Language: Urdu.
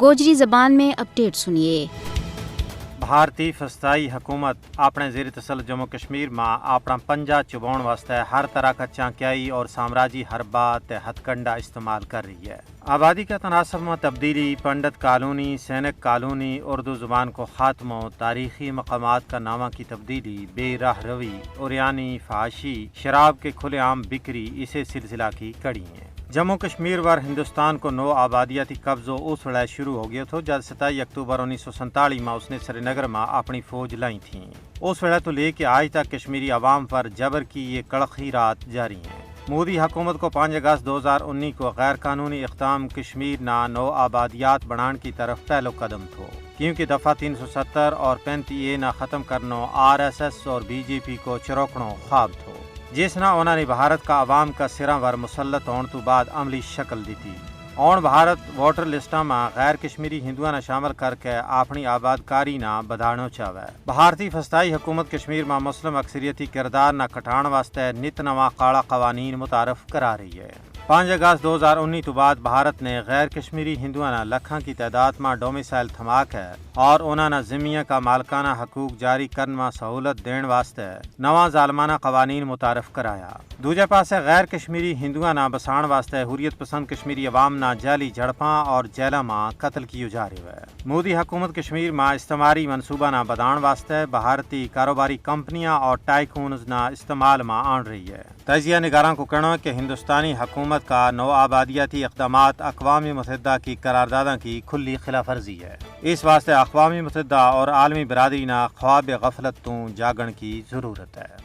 گوجری زبان میں اپڈیٹ سنیے۔ بھارتی فضائی حکومت اپنے زیر تسلط جموں کشمیر میں اپنا پنجہ چباؤن واسطے ہر طرح کا چانکیائی اور سامراجی حربات ہتھ کنڈا استعمال کر رہی ہے۔ آبادی کا تناسب میں تبدیلی، پنڈت کالونی، سینک کالونی، اردو زبان کو خاتمہ، تاریخی مقامات کا نامہ کی تبدیلی، بے راہ روی، اوریانی فحاشی، شراب کے کھلے عام بکری اسے سلسلہ کی کڑی ہیں۔ جموں کشمیر پر ہندوستان کو نو آبادیاتی قبضوں اس ویلے شروع ہو گیا تھا جب 27 اکتوبر 1947 میں اس نے سری نگر میں اپنی فوج لائی تھیں۔ اس ویلے تو لے کے آج تک کشمیری عوام پر جبر کی یہ کڑخی رات جاری ہیں۔ مودی حکومت کو 5 اگست 2019 کو غیر قانونی اقدام کشمیر نہ نو آبادیات بنانے کی طرف پہلو قدم تھو، کیونکہ دفعہ 370 اور 35A نہ ختم کرنا RSS اور BJP کو چروکڑوں خواب تھو، جس نہ انہوں نے بھارت کا عوام کا سراں ور مسلط ہونے تو بعد عملی شکل دیتی اور بھارت ووٹر لسٹاں میں غیر کشمیری ہندوؤں نے شامل کر کے اپنی آباد کاری نہ بدھانا چاہے۔ بھارتی فضائی حکومت کشمیر میں مسلم اکثریتی کردار نہ کٹان واسطے نت نواں کالا قوانین متعارف کرا رہی ہے۔ 5 اگست 2019 تو بعد بھارت نے غیر کشمیری ہندوؤں نے لکھاں کی تعداد میں ڈومیسائل تھماک ہے اور انہوں نے زمین کا مالکانہ حقوق جاری کرنے میں سہولت دین واسطے نواں ظالمانہ قوانین متعارف کرایا۔ دوجے پاسے غیر کشمیری ہندوؤں نے بسان واسطے حریت پسند کشمیری عوام نہ جعلی جھڑپاں اور جیلاں میں قتل کیے جا رہے ہیں۔ مودی حکومت کشمیر میں استعماری منصوبہ نہ بدان واسطے بھارتی کاروباری کمپنیاں اور ٹائکونز نہ استعمال میں آن رہی ہے۔ تجزیہ نگاراں کو کہنا ہے کہ ہندوستانی حکومت کا نو آبادیاتی اقدامات اقوام متحدہ کی قراردادوں کی کھلی خلاف ورزی ہے۔ اس واسطے اقوام متحدہ اور عالمی برادری نہ خواب غفلت تو جاگن کی ضرورت ہے۔